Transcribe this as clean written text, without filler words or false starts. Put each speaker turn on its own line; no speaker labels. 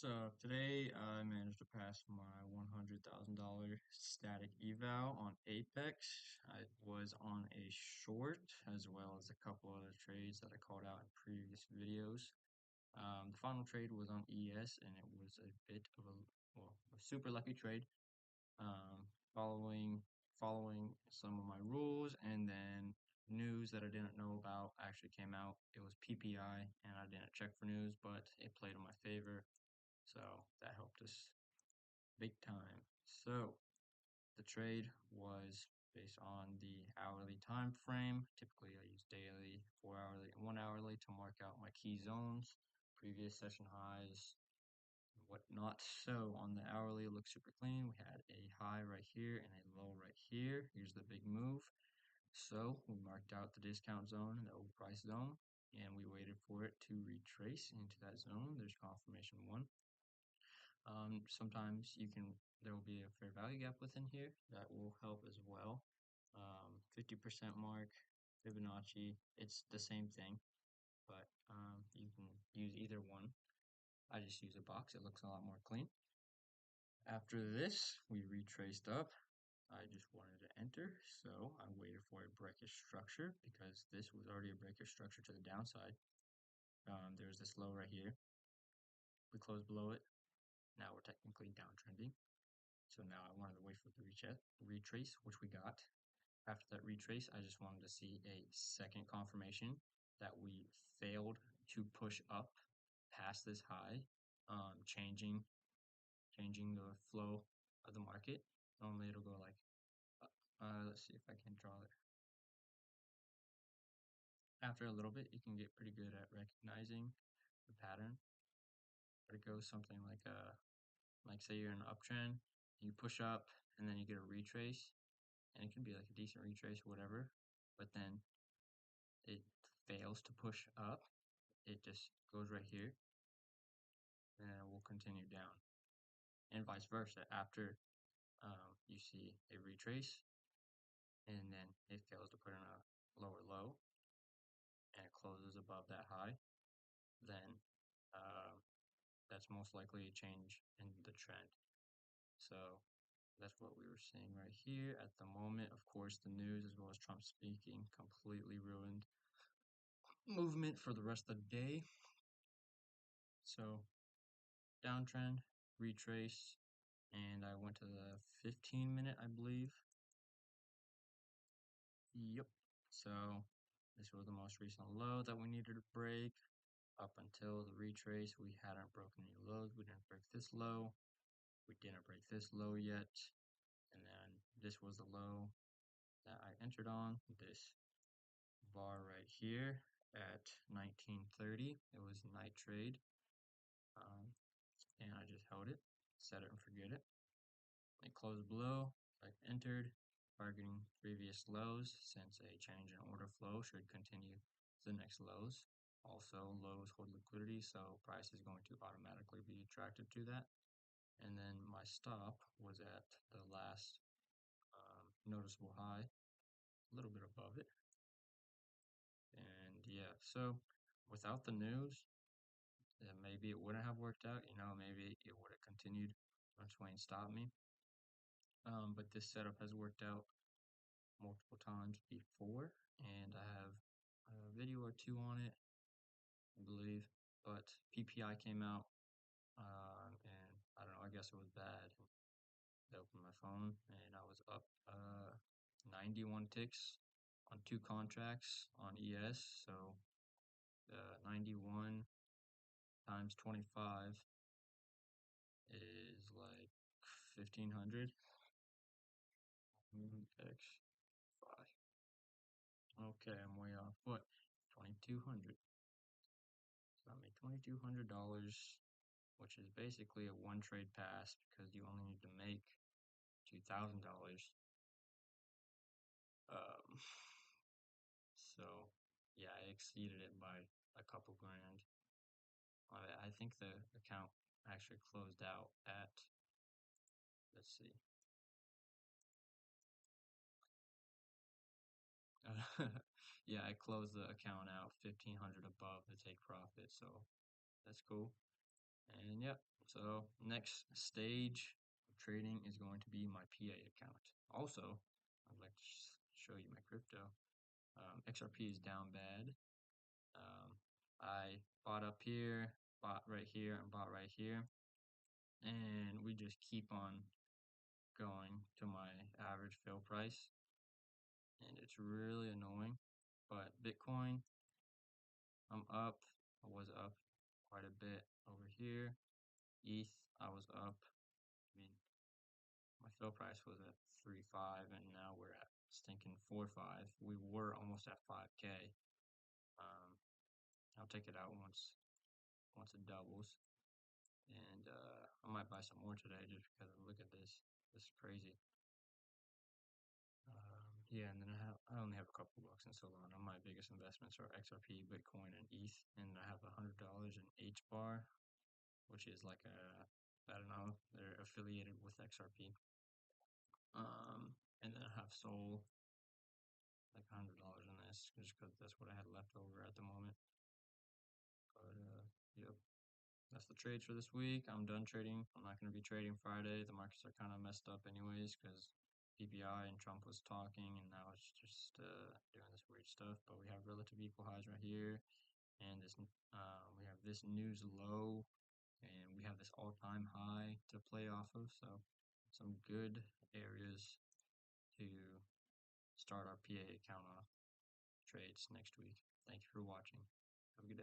So today I managed to pass my $100,000 static eval on Apex. I was on a short as well as a couple other trades that I called out in previous videos. The final trade was on ES and it was a bit of a super lucky trade. Um, following some of my rules, and then news that I didn't know about actually came out. It was PPI and I didn't check for news, but it played in my favor. So that helped us big time. So the trade was based on the hourly time frame. Typically I use daily, 4 hourly, and 1 hourly to mark out my key zones, previous session highs, and whatnot. So on the hourly it looks super clean. We had a high right here and a low right here. Here's the big move. So we marked out the discount zone and the overpriced zone, and we waited for it to retrace into that zone. There's confirmation one. Sometimes there will be a fair value gap within here that will help as well. 50% mark, Fibonacci, it's the same thing, but you can use either one. I just use a box, it looks a lot more clean. After this, we retraced up. I just wanted to enter, so I waited for a breakish structure because this was already a breakish structure to the downside. There's this low right here. We closed below it. Now we're technically downtrending. So now I wanted to wait for the retrace, which we got. After that retrace, I just wanted to see a second confirmation that we failed to push up past this high, changing the flow of the market. Normally it'll go like, let's see if I can draw it. After a little bit, you can get pretty good at recognizing the pattern. But it goes something like say you're in an uptrend, you push up, and then you get a retrace, and it can be like a decent retrace or whatever, but then it fails to push up, it just goes right here, and it will continue down, and vice versa. After you see a retrace, and then it fails to put in a lower low, and it closes above that high, then that's most likely a change in the trend. So that's what we were seeing right here at the moment. Of course, the news as well as Trump speaking completely ruined movement for the rest of the day. So downtrend, retrace, and I went to the 15-minute, I believe. Yep. So this was the most recent low that we needed to break. Up until the retrace, we hadn't broken any lows. We didn't break this low. We didn't break this low yet. And then this was the low that I entered on, this bar right here at 1930. It was night trade. And I just held it, set it and forget it. It closed below, I entered, targeting previous lows since a change in order flow should continue to the next lows. Also, lows hold liquidity, so price is going to automatically be attracted to that. And then my stop was at the last noticeable high, a little bit above it. And yeah, so without the news, maybe it wouldn't have worked out. Maybe it would have continued when Swain stopped me. But this setup has worked out multiple times before, and I have a video or two on it, I believe. But PPI came out, and I don't know, I guess it was bad. I opened my phone, and I was up 91 ticks on two contracts on ES. So 91 times 25 is like 1500 x 5. Okay, I'm way off, but 2200. So I made $2,200, which is basically a one trade pass because you only need to make $2,000. Um, so yeah, I exceeded it by a couple grand. I think the account actually closed out at, let's see. Yeah, I closed the account out 1500 above the take profit, so that's cool. And yep, So next stage of trading is going to be my PA account. Also, I'd like to show you my crypto. XRP is down bad. I bought up here, bought right here, and bought right here, and we just keep on going to my average fill price, and it's really annoying. But Bitcoin, I'm up. I was up quite a bit over here. ETH, I was up. I mean, my fill price was at 3.5, and now we're at stinking 4.5. We were almost at 5K. Um, I'll take it out once it doubles, and I might buy some more today just because look at this. This is crazy. Yeah, and then I only have a couple bucks in Solana. My biggest investments are XRP, Bitcoin, and ETH, and I have $100 in H bar, which is like I don't know, they're affiliated with XRP. And then I have Sol, like $100 in this, just because that's what I had left over at the moment. But yep, that's the trades for this week. I'm done trading. I'm not going to be trading Friday. The markets are kind of messed up anyways because PPI and Trump was talking, and now it's just doing this weird stuff. But we have relative equal highs right here, and this we have this news low, and we have this all-time high to play off of. So some good areas to start our PA account off trades next week. Thank you for watching. Have a good day.